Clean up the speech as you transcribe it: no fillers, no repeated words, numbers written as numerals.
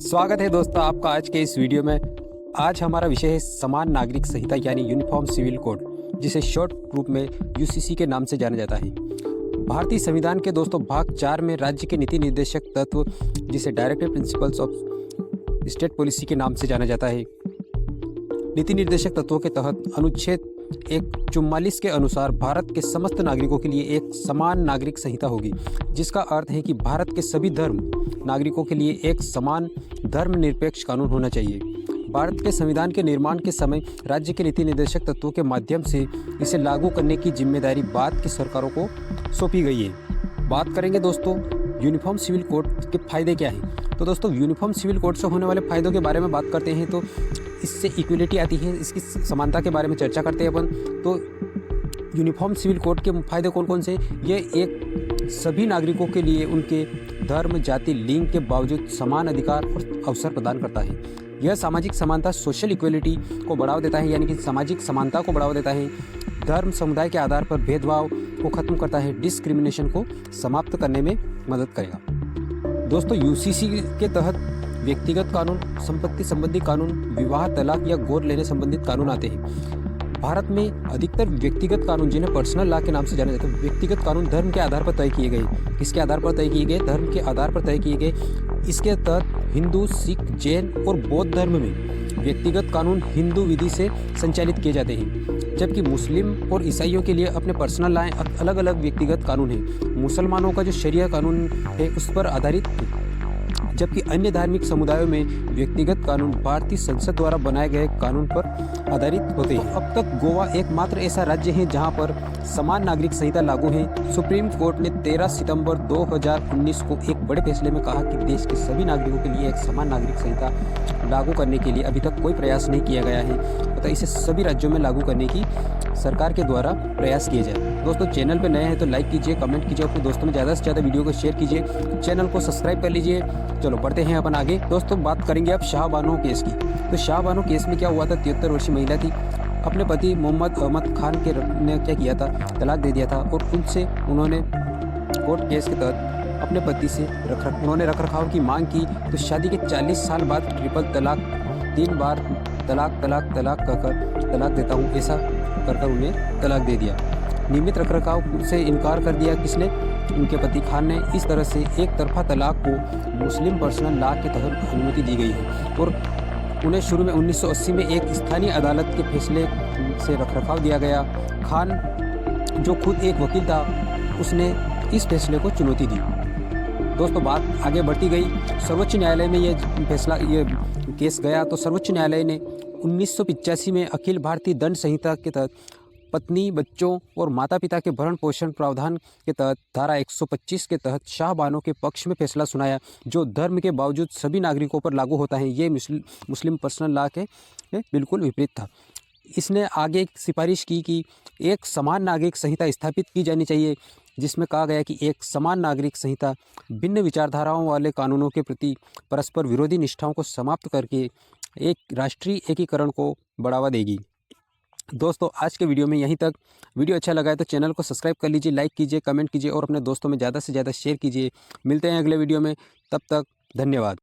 स्वागत है दोस्तों आपका आज के इस वीडियो में। आज हमारा विषय है समान नागरिक संहिता यानी यूनिफॉर्म सिविल कोड, जिसे शॉर्ट रूप में यूसीसी के नाम से जाना जाता है। भारतीय संविधान के दोस्तों भाग 4 में राज्य के नीति निर्देशक तत्व, जिसे directive principles of state policy के नाम से जाना जाता है, नीति निर्देशक तत्वों के तहत अनुच्छेद 144 के अनुसार भारत के समस्त नागरिकों के लिए एक समान नागरिक संहिता होगी, जिसका अर्थ है कि भारत के सभी धर्म नागरिकों के लिए एक समान धर्मनिरपेक्ष कानून होना चाहिए। भारत के संविधान के निर्माण के समय राज्य के नीति निर्देशक तत्वों के माध्यम से इसे लागू करने की जिम्मेदारी बाद की सरकारों को सौंपी गई है। बात करेंगे दोस्तों यूनिफॉर्म सिविल कोड के फायदे क्या हैं। तो दोस्तों यूनिफॉर्म सिविल कोड से होने वाले फायदों के बारे में बात करते हैं तो इससे इक्वलिटी आती है, इसकी समानता के बारे में चर्चा करते हैं अपन। तो यूनिफॉर्म सिविल कोड के फायदे कौन कौन से? ये एक सभी नागरिकों के लिए उनके धर्म, जाति, लिंग के बावजूद समान अधिकार और अवसर प्रदान करता है। यह सामाजिक समानता, सोशल इक्वलिटी को बढ़ावा देता है, यानी कि सामाजिक समानता को बढ़ावा देता है। धर्म, समुदाय के आधार पर भेदभाव को खत्म करता है, डिस्क्रिमिनेशन को समाप्त करने में मदद करेगा। दोस्तों यूसीसी के तहत व्यक्तिगत कानून, संपत्ति संबंधी कानून, विवाह, तलाक या गोद लेने संबंधित कानून आते हैं। भारत में अधिकतर व्यक्तिगत कानून, जिन्हें पर्सनल लॉ के नाम से जाना जाता है, व्यक्तिगत कानून धर्म के आधार पर तय किए गए। किसके आधार पर तय किए गए? धर्म के आधार पर तय किए गए। इसके तहत हिंदू, सिख, जैन और बौद्ध धर्म में व्यक्तिगत कानून हिंदू विधि से संचालित किए जाते हैं, जबकि मुस्लिम और ईसाइयों के लिए अपने पर्सनल लॉ अलग अलग व्यक्तिगत कानून हैं। मुसलमानों का जो शरिया कानून है उस पर आधारित, जबकि अन्य धार्मिक समुदायों में व्यक्तिगत कानून भारतीय संसद द्वारा बनाए गए कानून पर आधारित होते हैं। अब तक गोवा एकमात्र ऐसा राज्य है जहां पर समान नागरिक संहिता लागू है। सुप्रीम कोर्ट ने 13 सितंबर 2019 को एक बड़े फैसले में कहा कि देश के सभी नागरिकों के लिए एक समान नागरिक संहिता लागू करने के लिए अभी तक कोई प्रयास नहीं किया गया है, अतः इसे सभी राज्यों में लागू करने की सरकार के द्वारा प्रयास किए जाए। दोस्तों चैनल पर नए हैं तो लाइक कीजिए, कमेंट कीजिए, अपने दोस्तों में ज़्यादा से ज़्यादा वीडियो को शेयर कीजिए, चैनल को सब्सक्राइब कर लीजिए। चलो बढ़ते हैं अपन आगे। दोस्तों बात करेंगे अब शाहबानो केस की। तो शाहबानो केस में क्या हुआ था? 73 वर्षीय महिला थी, अपने पति मोहम्मद अहमद खान ने क्या किया था? तलाक दे दिया था और उनसे उन्होंने कोर्ट केस के तहत अपने पति से उन्होंने रख रखाव की मांग की। तो शादी के 40 साल बाद ट्रिपल तलाक, 3 बार तलाक तलाक तलाक कहकर तलाक देता हूँ ऐसा कर उन्हें तलाक दे दिया। नियमित रख रखाव से इनकार कर दिया किसने? उनके पति खान ने। इस तरह से एक तरफा तलाक को मुस्लिम पर्सनल लॉ के तहत अनुमति दी गई है और उन्हें शुरू में 1980 में एक स्थानीय अदालत के फैसले से रखरखाव दिया गया। खान जो खुद एक वकील था, उसने इस फैसले को चुनौती दी। दोस्तों बात आगे बढ़ती गई, सर्वोच्च न्यायालय में ये केस गया। तो सर्वोच्च न्यायालय ने 1985 में अखिल भारतीय दंड संहिता के तहत पत्नी, बच्चों और माता पिता के भरण पोषण प्रावधान के तहत धारा 125 के तहत शाहबानो के पक्ष में फैसला सुनाया, जो धर्म के बावजूद सभी नागरिकों पर लागू होता है। ये मुस्लिम पर्सनल लॉ के बिल्कुल विपरीत था। इसने आगे सिफारिश की कि एक समान नागरिक संहिता स्थापित की जानी चाहिए, जिसमें कहा गया कि एक समान नागरिक संहिता भिन्न विचारधाराओं वाले कानूनों के प्रति परस्पर विरोधी निष्ठाओं को समाप्त करके एक राष्ट्रीय एकीकरण को बढ़ावा देगी। दोस्तों आज के वीडियो में यहीं तक। वीडियो अच्छा लगा है तो चैनल को सब्सक्राइब कर लीजिए, लाइक कीजिए, कमेंट कीजिए और अपने दोस्तों में ज़्यादा से ज़्यादा शेयर कीजिए। मिलते हैं अगले वीडियो में, तब तक धन्यवाद।